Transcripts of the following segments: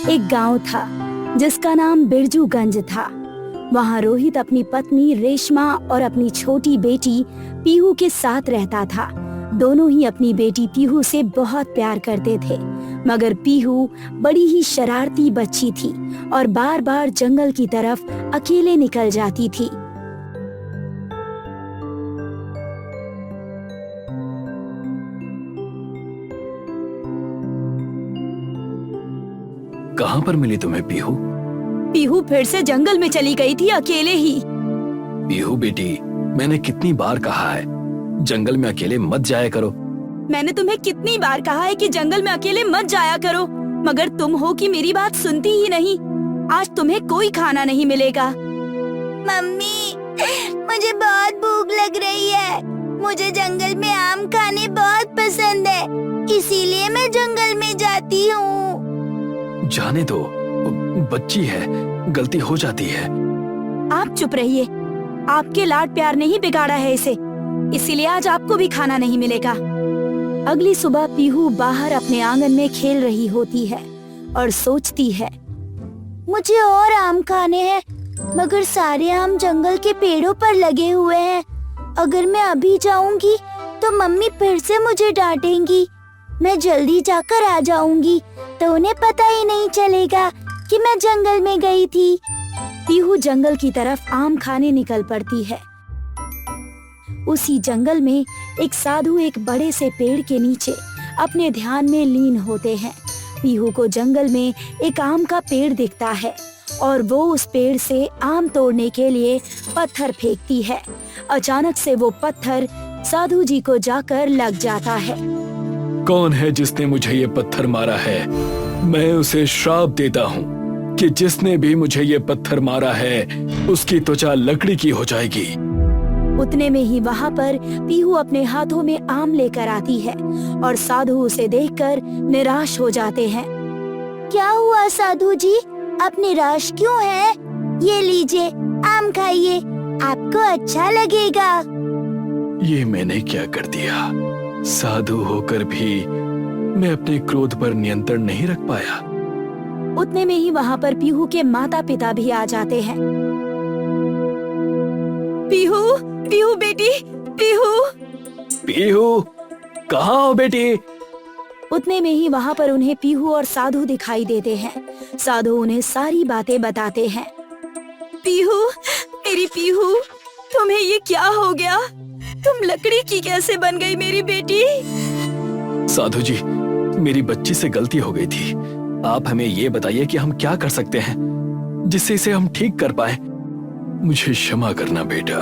एक गांव था जिसका नाम बिरजूगंज था। वहाँ रोहित अपनी पत्नी रेशमा और अपनी छोटी बेटी पीहू के साथ रहता था। दोनों ही अपनी बेटी पीहू से बहुत प्यार करते थे, मगर पीहू बड़ी ही शरारती बच्ची थी और बार बार जंगल की तरफ अकेले निकल जाती थी। कहाँ पर मिली तुम्हें पीहू? पीहू फिर से जंगल में चली गई थी अकेले ही। पीहू बेटी, मैंने कितनी बार कहा है जंगल में अकेले मत जाया करो। मैंने तुम्हें कितनी बार कहा है कि जंगल में अकेले मत जाया करो, मगर तुम हो कि मेरी बात सुनती ही नहीं। आज तुम्हें कोई खाना नहीं मिलेगा। मम्मी, मुझे बहुत भूख लग रही है। मुझे जंगल में आम खाने बहुत पसंद है, इसीलिए मैं जंगल में जाती हूँ। जाने दो, बच्ची है, गलती हो जाती है। आप चुप रहिए। आपके लाड प्यार ने ही बिगाड़ा है इसे, इसीलिए आज आपको भी खाना नहीं मिलेगा। अगली सुबह पीहू बाहर अपने आंगन में खेल रही होती है और सोचती है, मुझे और आम खाने हैं, मगर सारे आम जंगल के पेड़ों पर लगे हुए हैं। अगर मैं अभी जाऊंगी तो मम्मी फिर से मुझे डांटेंगी। मैं जल्दी जाकर आ जाऊंगी तो उन्हें पता ही नहीं चलेगा कि मैं जंगल में गई थी। पीहू जंगल की तरफ आम खाने निकल पड़ती है। उसी जंगल में एक साधु एक बड़े से पेड़ के नीचे अपने ध्यान में लीन होते हैं। पीहू को जंगल में एक आम का पेड़ दिखता है और वो उस पेड़ से आम तोड़ने के लिए पत्थर फेंकती है। अचानक से वो पत्थर साधु जी को जाकर लग जाता है। कौन है जिसने मुझे ये पत्थर मारा है? मैं उसे श्राप देता हूँ कि जिसने भी मुझे ये पत्थर मारा है उसकी त्वचा लकड़ी की हो जाएगी। उतने में ही वहाँ पर पीहू अपने हाथों में आम लेकर आती है और साधु उसे देखकर निराश हो जाते हैं। क्या हुआ साधु जी, आप निराश क्यों हैं? ये लीजिए, आम खाइए, आपको अच्छा लगेगा। ये मैंने क्या कर दिया? साधु होकर भी मैं अपने क्रोध पर नियंत्रण नहीं रख पाया। उतने में ही वहाँ पर पीहू के माता पिता भी आ जाते हैं। पीहू, पीहू बेटी, पीहू। पीहू, कहाँ हो बेटी? उतने में ही वहाँ पर उन्हें पीहू और साधु दिखाई देते हैं। साधु उन्हें सारी बातें बताते हैं। पीहू, मेरी पीहू, तुम्हें ये क्या हो गया? तुम लकड़ी की कैसे बन गई मेरी बेटी? साधु जी, मेरी बच्ची से गलती हो गई थी। आप हमें ये बताइए कि हम क्या कर सकते हैं जिससे इसे हम ठीक कर पाए। मुझे क्षमा करना बेटा,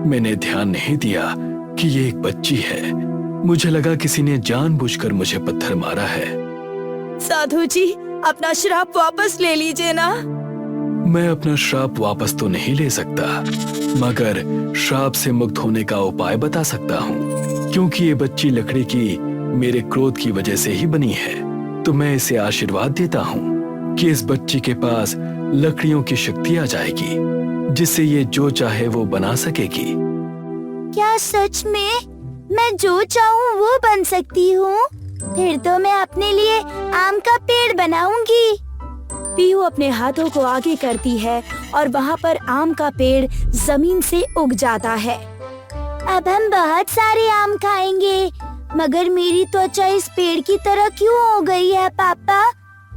मैंने ध्यान नहीं दिया कि ये एक बच्ची है। मुझे लगा किसी ने जानबूझकर मुझे पत्थर मारा है। साधु जी, अपना श्राप वापस ले लीजिए ना। मैं अपना श्राप वापस तो नहीं ले सकता, मगर श्राप से मुक्त होने का उपाय बता सकता हूँ। क्योंकि ये बच्ची लकड़ी की मेरे क्रोध की वजह से ही बनी है, तो मैं इसे आशीर्वाद देता हूँ कि इस बच्ची के पास लकड़ियों की शक्ति आ जाएगी, जिससे ये जो चाहे वो बना सकेगी। क्या सच में मैं जो चाहूँ वो बन सकती हूँ? फिर तो मैं अपने लिए आम का पेड़ बनाऊंगी। पीहू अपने हाथों को आगे करती है और वहाँ पर आम का पेड़ जमीन से उग जाता है। अब हम बहुत सारे आम खाएंगे, मगर मेरी त्वचा इस पेड़ की तरह क्यों हो गई है पापा?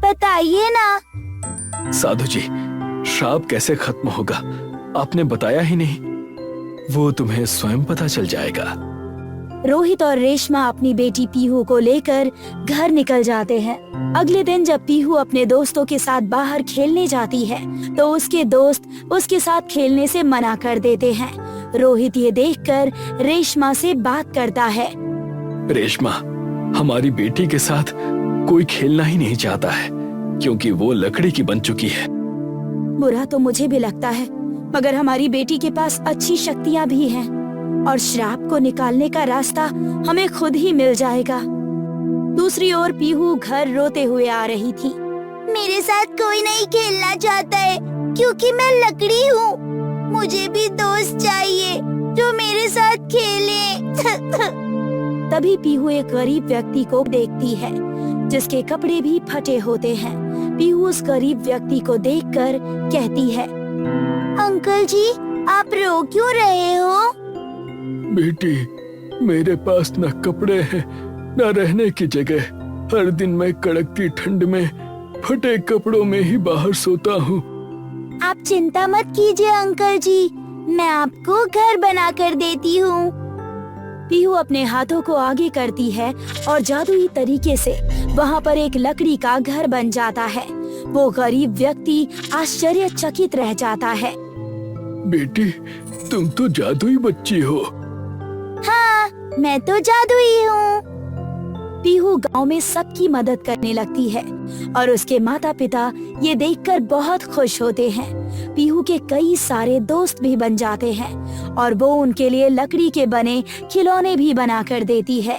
बताइए ना। साधु जी, श्राप कैसे खत्म होगा आपने बताया ही नहीं। वो तुम्हें स्वयं पता चल जाएगा। रोहित और रेशमा अपनी बेटी पीहू को लेकर घर निकल जाते हैं। अगले दिन जब पीहू अपने दोस्तों के साथ बाहर खेलने जाती है तो उसके दोस्त उसके साथ खेलने से मना कर देते हैं। रोहित ये देखकर रेशमा से बात करता है। रेशमा, हमारी बेटी के साथ कोई खेलना ही नहीं चाहता है, क्योंकि वो लकड़ी की बन चुकी है। बुरा तो मुझे भी लगता है, मगर हमारी बेटी के पास अच्छी शक्तियाँ भी हैं और श्राप को निकालने का रास्ता हमें खुद ही मिल जाएगा। दूसरी ओर पीहू घर रोते हुए आ रही थी। मेरे साथ कोई नहीं खेलना चाहता है, क्योंकि मैं लकड़ी हूँ। मुझे भी दोस्त चाहिए जो मेरे साथ खेले। तभी पीहू एक गरीब व्यक्ति को देखती है जिसके कपड़े भी फटे होते हैं। पीहू उस गरीब व्यक्ति को देखकर कहती है, अंकल जी, आप रो क्यों रहे हो? बेटी, मेरे पास न कपड़े हैं न रहने की जगह। हर दिन मैं कड़कती ठंड में फटे कपड़ों में ही बाहर सोता हूँ। आप चिंता मत कीजिए अंकल जी, मैं आपको घर बना कर देती हूँ। पीहू अपने हाथों को आगे करती है और जादुई तरीके से वहाँ पर एक लकड़ी का घर बन जाता है। वो गरीब व्यक्ति आश्चर्यचकित रह जाता है। बेटी, तुम तो जादुई बच्ची हो। हाँ, मैं तो जादुई हूँ। पीहू गांव में सबकी मदद करने लगती है और उसके माता पिता ये देखकर बहुत खुश होते हैं। पीहू के कई सारे दोस्त भी बन जाते हैं और वो उनके लिए लकड़ी के बने खिलौने भी बना कर देती है।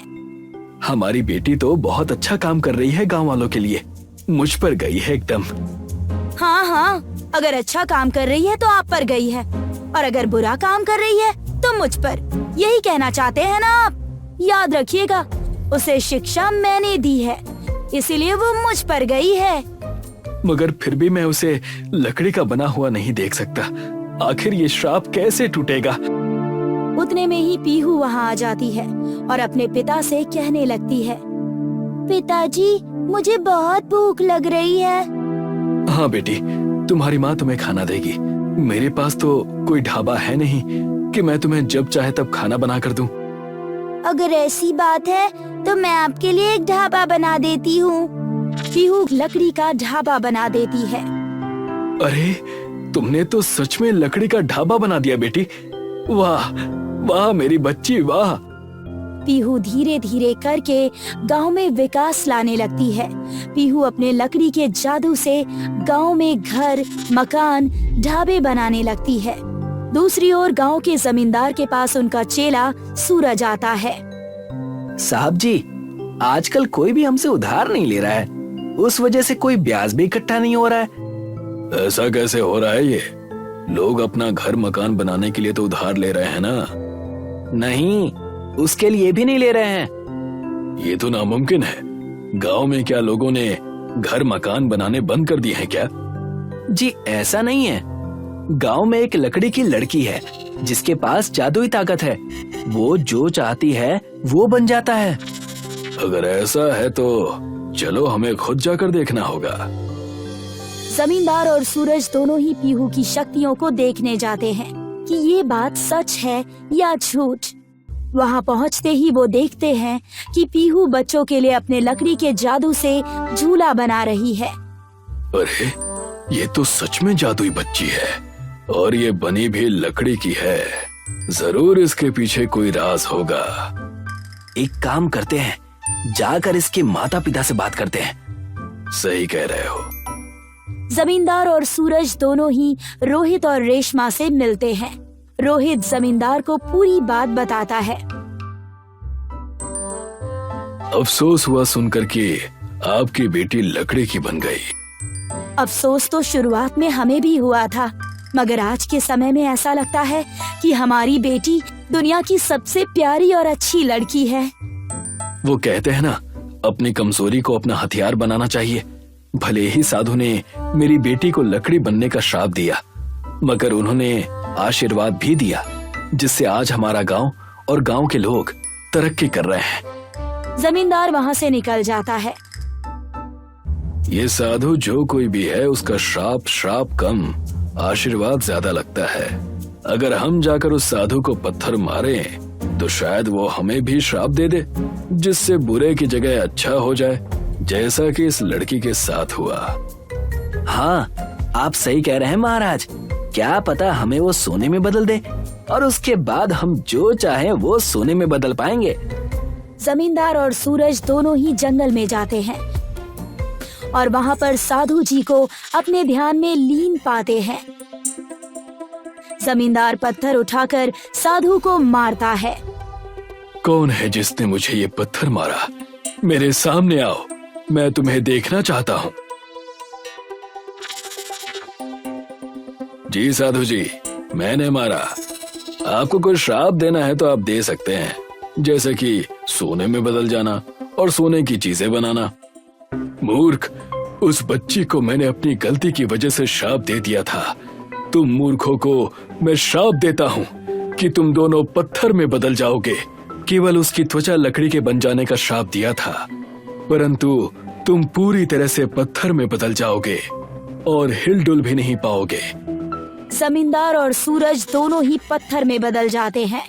हमारी बेटी तो बहुत अच्छा काम कर रही है गांव वालों के लिए। मुझ पर गई है एकदम। हाँ, अगर अच्छा काम कर रही है तो आप पर गई है, और अगर बुरा काम कर रही है तो मुझ पर। यही कहना चाहते हैं ना आप? याद रखिएगा, उसे शिक्षा मैंने दी है, इसीलिए वो मुझ पर गई है। मगर फिर भी मैं उसे लकड़ी का बना हुआ नहीं देख सकता। आखिर ये श्राप कैसे टूटेगा? उतने में ही पीहू वहाँ आ जाती है और अपने पिता से कहने लगती है, पिताजी, मुझे बहुत भूख लग रही है। हाँ बेटी, तुम्हारी माँ तुम्हें खाना देगी। मेरे पास तो कोई ढाबा है नहीं कि मैं तुम्हें जब चाहे तब खाना बना कर दूं। अगर ऐसी बात है तो मैं आपके लिए एक ढाबा बना देती हूँ। पीहू लकड़ी का ढाबा बना देती है। अरे, तुमने तो सच में लकड़ी का ढाबा बना दिया बेटी। वाह वाह मेरी बच्ची, वाह। पीहू धीरे धीरे करके गांव में विकास लाने लगती है। पीहू अपने लकड़ी के जादू से गांव में घर, मकान, ढाबे बनाने लगती है। दूसरी ओर गांव के जमींदार के पास उनका चेला सूरज आता है। साहब जी, आजकल कोई भी हमसे उधार नहीं ले रहा है, उस वजह से कोई ब्याज भी इकट्ठा नहीं हो रहा है। ऐसा कैसे हो रहा है? ये लोग अपना घर मकान बनाने के लिए तो उधार ले रहे हैं ना? नहीं, उसके लिए भी नहीं ले रहे हैं। ये तो नामुमकिन है। गांव में क्या लोगों ने घर मकान बनाने बंद कर दिए हैं क्या? जी ऐसा नहीं है। गांव में एक लकड़ी की लड़की है जिसके पास जादुई ताकत है। वो जो चाहती है वो बन जाता है। अगर ऐसा है तो चलो, हमें खुद जाकर देखना होगा। जमींदार और सूरज दोनों ही पीहू की शक्तियों को देखने जाते हैं कि ये बात सच है या झूठ। वहाँ पहुँचते ही वो देखते हैं कि पीहू बच्चों के लिए अपने लकड़ी के जादू से झूला बना रही है। अरे, ये तो सच में जादुई बच्ची है और ये बनी भी लकड़ी की है। जरूर इसके पीछे कोई राज होगा। एक काम करते हैं, जाकर इसके माता पिता से बात करते हैं। सही कह रहे हो। जमींदार और सूरज दोनों ही रोहित और रेशमा से मिलते हैं। रोहित जमींदार को पूरी बात बताता है। अफसोस हुआ सुनकर कि आपकी बेटी लकड़ी की बन गई। अफसोस तो शुरुआत में हमें भी हुआ था, मगर आज के समय में ऐसा लगता है कि हमारी बेटी दुनिया की सबसे प्यारी और अच्छी लड़की है। वो कहते हैं ना, अपनी कमजोरी को अपना हथियार बनाना चाहिए। भले ही साधु ने मेरी बेटी को लकड़ी बनने का श्राप दिया, मगर उन्होंने आशीर्वाद भी दिया, जिससे आज हमारा गांव और गांव के लोग तरक्की कर रहे हैं। जमींदार वहाँ से निकल जाता है। ये साधु जो कोई भी है, उसका श्राप कम, आशीर्वाद ज्यादा लगता है। अगर हम जाकर उस साधु को पत्थर मारें तो शायद वो हमें भी श्राप दे दे, जिससे बुरे की जगह अच्छा हो जाए, जैसा कि इस लड़की के साथ हुआ। हाँ, आप सही कह रहे हैं महाराज। क्या पता हमें वो सोने में बदल दे और उसके बाद हम जो चाहें वो सोने में बदल पाएंगे। जमींदार और सूरज दोनों ही जंगल में जाते हैं और वहाँ पर साधु जी को अपने ध्यान में लीन पाते हैं। जमींदार पत्थर उठाकर साधु को मारता है। कौन है जिसने मुझे ये पत्थर मारा? मेरे सामने आओ, मैं तुम्हें देखना चाहता हूँ। जी साधु जी, मैंने मारा। आपको कोई श्राप देना है तो आप दे सकते हैं, जैसे कि सोने में बदल जाना और सोने की चीजें बनाना। मूर्ख, उस बच्ची को मैंने अपनी गलती की वजह से श्राप दे दिया था। तुम मूर्खों को मैं श्राप देता हूँ कि तुम दोनों पत्थर में बदल जाओगे। केवल उसकी त्वचा लकड़ी के बन जाने का श्राप दिया था, परंतु तुम पूरी तरह से पत्थर में बदल जाओगे और हिलडुल भी नहीं पाओगे। जमींदार और सूरज दोनों ही पत्थर में बदल जाते हैं।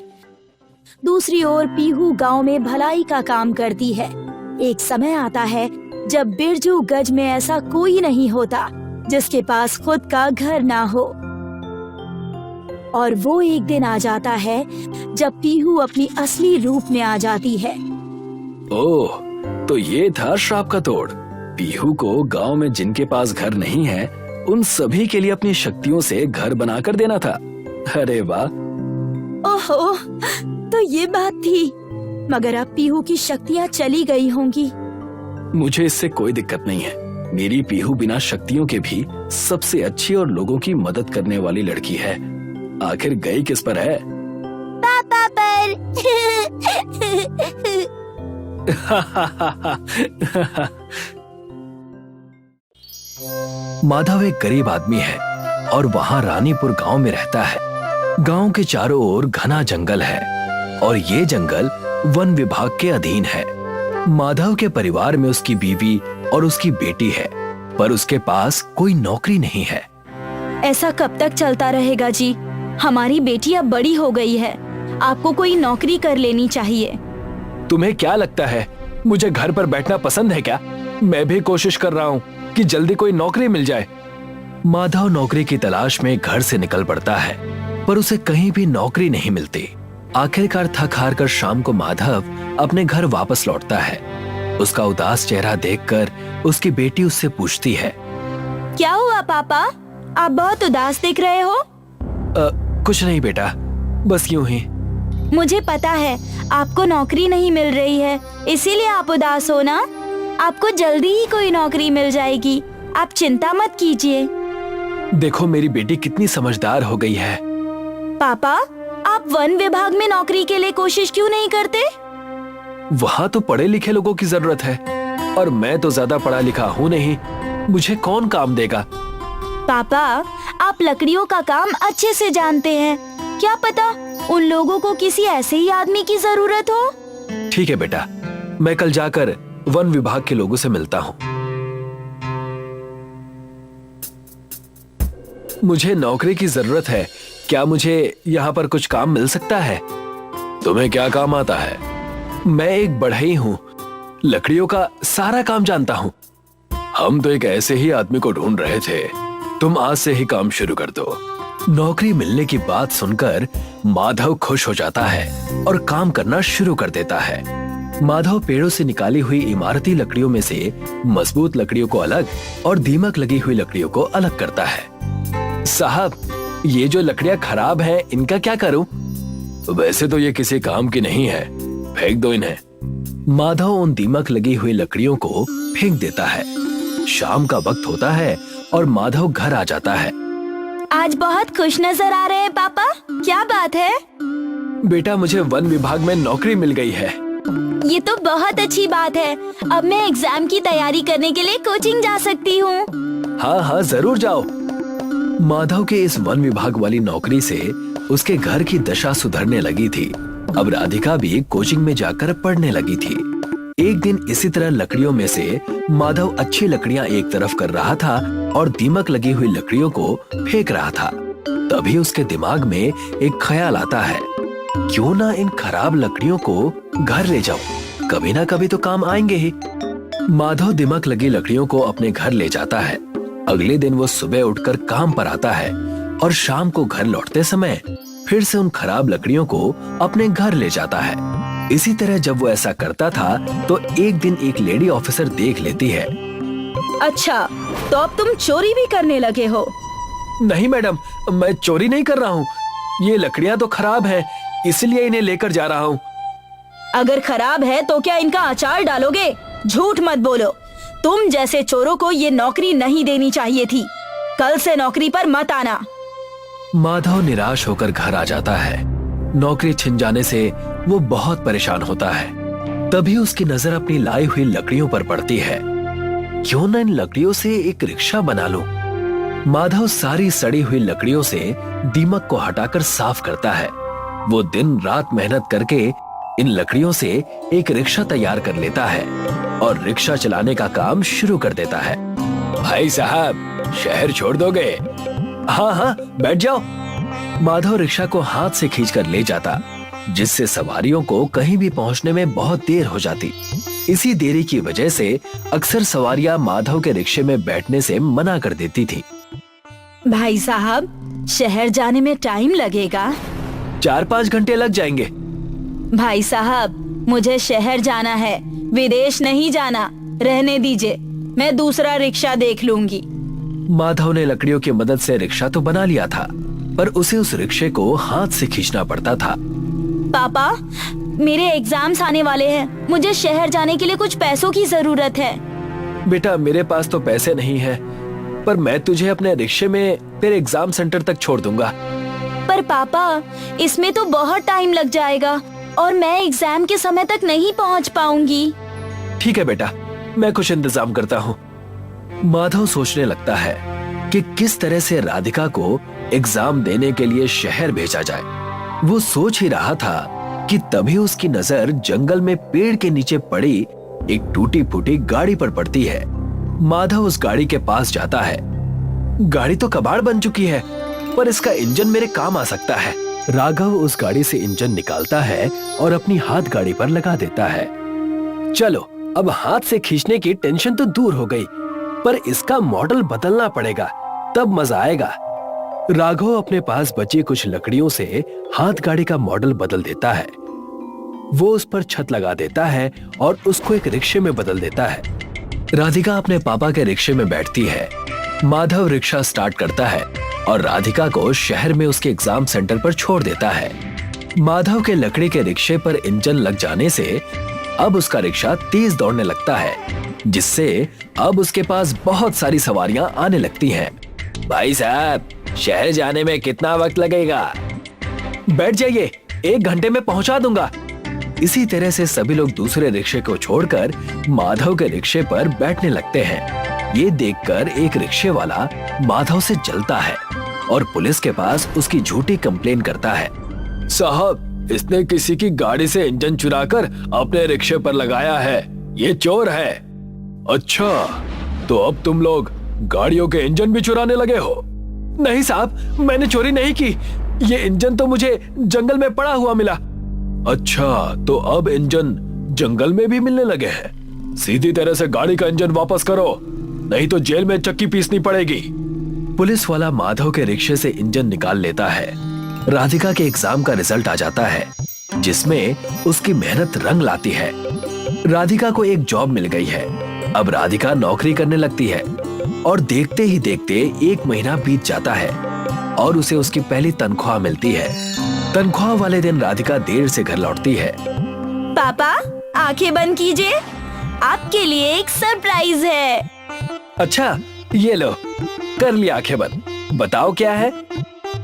दूसरी ओर पीहू गांव में भलाई का काम करती है। एक समय आता है जब बिरजू गज में ऐसा कोई नहीं होता जिसके पास खुद का घर ना हो। और वो एक दिन आ जाता है जब पीहू अपनी असली रूप में आ जाती है। ओह, तो ये था श्राप का तोड़। पीहू को गांव में जिनके पास घर नहीं है उन सभी के लिए अपनी शक्तियों से घर बनाकर देना था। अरे वाह! ओहो, तो ये बात थी। मगर अब पीहू की शक्तियाँ चली गई होंगी। मुझे इससे कोई दिक्कत नहीं है। मेरी पीहू बिना शक्तियों के भी सबसे अच्छी और लोगों की मदद करने वाली लड़की है। आखिर गई किस पर है? पापा पर। माधव एक गरीब आदमी है और वहाँ रानीपुर गांव में रहता है। गांव के चारों ओर घना जंगल है और ये जंगल वन विभाग के अधीन है। माधव के परिवार में उसकी बीवी और उसकी बेटी है, पर उसके पास कोई नौकरी नहीं है। ऐसा कब तक चलता रहेगा जी? हमारी बेटी अब बड़ी हो गई है। आपको कोई नौकरी कर लेनी चाहिए। तुम्हें क्या लगता है मुझे घर पर बैठना पसंद है क्या? मैं भी कोशिश कर रहा हूँ कि जल्दी कोई नौकरी मिल जाए। माधव नौकरी की तलाश में घर से निकल पड़ता है, पर उसे कहीं भी नौकरी नहीं मिलती। आखिरकार थक हार कर शाम को माधव अपने घर वापस लौटता है। उसका उदास चेहरा देखकर उसकी बेटी उससे पूछती है, क्या हुआ पापा? आप बहुत उदास दिख रहे हो। कुछ नहीं बेटा, बस यूं ही। मुझे पता है आपको नौकरी नहीं मिल रही है, इसीलिए आप उदास हो ना। आपको जल्दी ही कोई नौकरी मिल जाएगी, आप चिंता मत कीजिए। देखो मेरी बेटी कितनी समझदार हो गई है। पापा, आप वन विभाग में नौकरी के लिए कोशिश क्यों नहीं करते? वहाँ तो पढ़े लिखे लोगों की जरूरत है और मैं तो ज्यादा पढ़ा लिखा हूँ नहीं, मुझे कौन काम देगा? पापा, आप लकड़ियों का काम अच्छे से जानते हैं। क्या पता उन लोगों को किसी ऐसे ही आदमी की जरूरत हो। ठीक है बेटा, मैं कल जाकर वन विभाग के लोगों से मिलता हूँ। मुझे नौकरी की जरूरत है, क्या मुझे यहाँ पर कुछ काम मिल सकता है? तुम्हें क्या काम आता है? मैं एक बढ़ई हूँ, लकड़ियों का सारा काम जानता हूँ। हम तो एक ऐसे ही आदमी को ढूंढ रहे थे, तुम आज से ही काम शुरू कर दो। नौकरी मिलने की बात सुनकर माधव खुश हो जाता है और काम करना शुरू कर देता है। माधव पेड़ों से निकाली हुई इमारती लकड़ियों में से मजबूत लकड़ियों को अलग और दीमक लगी हुई लकड़ियों को अलग करता है। साहब, ये जो लकड़ियां खराब हैं, इनका क्या करूं? वैसे तो ये किसी काम की नहीं है, फेंक दो इन्हें। माधव उन दीमक लगी हुई लकड़ियों को फेंक देता है। शाम का वक्त होता है और माधव घर आ जाता है। आज बहुत खुश नजर आ रहे हैं पापा, क्या बात है? बेटा, मुझे वन विभाग में नौकरी मिल गई है। ये तो बहुत अच्छी बात है। अब मैं एग्जाम की तैयारी करने के लिए कोचिंग जा सकती हूँ। हाँ हाँ, जरूर जाओ। माधव के इस वन विभाग वाली नौकरी से उसके घर की दशा सुधरने लगी थी। अब राधिका भी कोचिंग में जाकर पढ़ने लगी थी। एक दिन इसी तरह लकड़ियों में से माधव अच्छी लकड़ियां एक तरफ कर रहा था और दीमक लगी हुई लकड़ियों को फेंक रहा था। तभी उसके दिमाग में एक ख्याल आता है, क्यों ना इन खराब लकड़ियों को घर ले जाऊं, कभी ना कभी तो काम आएंगे ही। माधव दीमक लगी लकड़ियों को अपने घर ले जाता है। अगले दिन वो सुबह उठकर काम पर आता है और शाम को घर लौटते समय फिर से उन खराब लकड़ियों को अपने घर ले जाता है। इसी तरह जब वो ऐसा करता था तो एक दिन एक लेडी ऑफिसर देख लेती है। अच्छा, तो अब तुम चोरी भी करने लगे हो? नहीं मैडम, मैं चोरी नहीं कर रहा हूँ। ये लकड़ियाँ तो खराब हैं, इसलिए इन्हें लेकर जा रहा हूँ। अगर खराब है तो क्या इनका अचार डालोगे? झूठ मत बोलो। तुम जैसे चोरों को ये नौकरी नहीं देनी चाहिए थी। कल से नौकरी पर मत आना। माधव निराश होकर घर आ जाता है। नौकरी छिन जाने से वो बहुत परेशान होता है। तभी उसकी नजर अपनी लाई हुई लकड़ियों पर पड़ती है। क्यों न इन लकड़ियों से एक रिक्शा बना लूं। माधव सारी सड़ी हुई लकड़ियों से दीमक को हटाकर साफ करता है। वो दिन रात मेहनत करके इन लकड़ियों से एक रिक्शा तैयार कर लेता है और रिक्शा चलाने का काम शुरू कर देता है। भाई साहब, शहर छोड़ दोगे? हाँ हाँ, बैठ जाओ। माधव रिक्शा को हाथ से खींचकर ले जाता, जिससे सवारियों को कहीं भी पहुंचने में बहुत देर हो जाती। इसी देरी की वजह से अक्सर सवारियां माधव के रिक्शे में बैठने से मना कर देती थी। भाई साहब, शहर जाने में टाइम लगेगा। 4-5 घंटे लग जाएंगे। भाई साहब, मुझे शहर जाना है, विदेश नहीं जाना। रहने दीजिए, मैं दूसरा रिक्शा देख लूंगी। माधव ने लकड़ियों की मदद से रिक्शा तो बना लिया था, पर उसे उस रिक्शे को हाथ से खींचना पड़ता था। पापा, मेरे एग्जाम्स आने वाले हैं, मुझे शहर जाने के लिए कुछ पैसों की जरूरत है। बेटा, मेरे पास तो पैसे नहीं है, पर मैं तुझे अपने रिक्शे में तेरे एग्जाम सेंटर तक छोड़ दूंगा। पर पापा, इसमें तो बहुत टाइम लग जाएगा और मैं एग्जाम के समय तक नहीं पहुंच पाऊंगी। ठीक है बेटा, मैं कुछ इंतजाम करता हूँ। माधव सोचने लगता है कि किस तरह से राधिका को एग्जाम देने के लिए शहर भेजा जाए। वो सोच ही रहा था कि तभी उसकी नजर जंगल में पेड़ के नीचे पड़ी एक टूटी फूटी गाड़ी पर पड़ती है। माधव उस गाड़ी के पास जाता है। गाड़ी तो कबाड़ बन चुकी है, पर इसका इंजन मेरे काम आ सकता है। राघव उस गाड़ी से इंजन निकालता है और अपनी हाथ गाड़ी पर लगा देता है। चलो, अब हाथ से खींचने की टेंशन तो दूर हो गई, पर इसका मॉडल बदलना पड़ेगा, तब मजा आएगा। राघव अपने पास बची कुछ लकड़ियों से हाथ गाड़ी का मॉडल बदल देता है। वो उस पर छत लगा देता है और उसको एक रिक्शे में बदल देता है। राधिका अपने पापा के रिक्शे में बैठती है। माधव रिक्शा स्टार्ट करता है और राधिका को शहर में उसके एग्जाम सेंटर पर छोड़ देता है। माधव के लकड़ी के रिक्शे पर इंजन लग जाने से अब उसका रिक्शा तेज दौड़ने लगता है, जिससे अब उसके पास बहुत सारी सवारियां आने लगती हैं। भाई साहब, शहर जाने में कितना वक्त लगेगा? बैठ जाइए, 1 घंटे में पहुंचा दूंगा। इसी तरह से सभी लोग दूसरे रिक्शे को छोड़कर माधव के रिक्शे पर बैठने लगते हैं। ये देखकर एक रिक्शे वाला माधव से जलता है और पुलिस के पास उसकी झूठी कंप्लेन करता है। साहब, इसने किसी की गाड़ी से इंजन चुराकर अपने रिक्शे पर लगाया है, ये चोर है। अच्छा, तो अब तुम लोग गाड़ियों के इंजन भी चुराने लगे हो? नहीं साहब, मैंने चोरी नहीं की, ये इंजन तो मुझे जंगल में पड़ा हुआ मिला। अच्छा, तो अब इंजन जंगल में भी मिलने लगे हैं। सीधी तरह से गाड़ी का इंजन वापस करो, नहीं तो जेल में चक्की पीसनी पड़ेगी। पुलिस वाला माधव के रिक्शे से इंजन निकाल लेता है। राधिका के एग्जाम का रिजल्ट आ जाता है, जिसमें उसकी मेहनत रंग लाती है। राधिका को एक जॉब मिल गई है। अब राधिका नौकरी करने लगती है और देखते ही देखते 1 महीना बीत जाता है और उसे उसकी पहली तनख्वाह मिलती है। तनख्वाह वाले दिन राधिका देर से घर लौटती है। पापा, आंखें बंद कीजिए, आपके लिए एक सरप्राइज है। अच्छा, ये लो, कर लिया आंखें बंद। बताओ क्या है?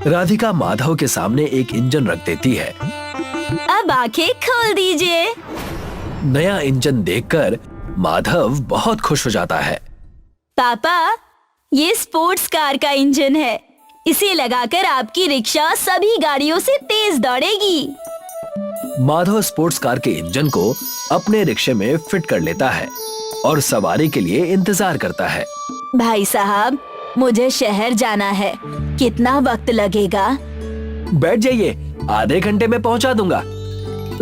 राधिका माधव के सामने एक इंजन रख देती है। अब आंखें खोल दीजिए। नया इंजन देखकर माधव बहुत खुश हो जाता है। पापा, ये स्पोर्ट्स कार का इंजन है, इसे लगाकर आपकी रिक्शा सभी गाड़ियों से तेज दौड़ेगी। माधव स्पोर्ट्स कार के इंजन को अपने रिक्शे में फिट कर लेता है और सवारी के लिए इंतजार करता है। भाई साहब, मुझे शहर जाना है, कितना वक्त लगेगा? बैठ जाइए, आधे घंटे में पहुंचा दूंगा।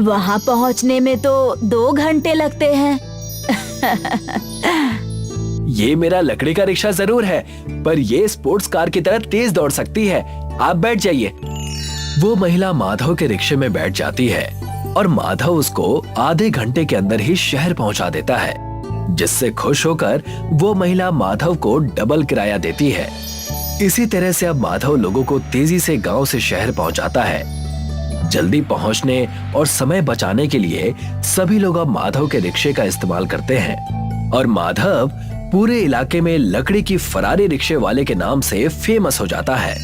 वहाँ पहुँचने में तो 2 घंटे लगते हैं। ये मेरा लकड़ी का रिक्शा जरूर है, पर ये स्पोर्ट्स कार की तरह तेज दौड़ सकती है। आप बैठ जाइए। वो महिला माधव के रिक्शे में बैठ जाती है और माधव उसको आधे घंटे के अंदर ही शहर पहुंचा देता है, जिससे खुश होकर वो महिला माधव को डबल किराया देती है। इसी तरह से अब माधव लोगों को तेजी से गांव से शहर पहुंचाता है। जल्दी पहुंचने और समय बचाने के लिए सभी लोग अब माधव के रिक्शे का इस्तेमाल करते हैं और माधव पूरे इलाके में लकड़ी की फरारी रिक्शे वाले के नाम से फेमस हो जाता है।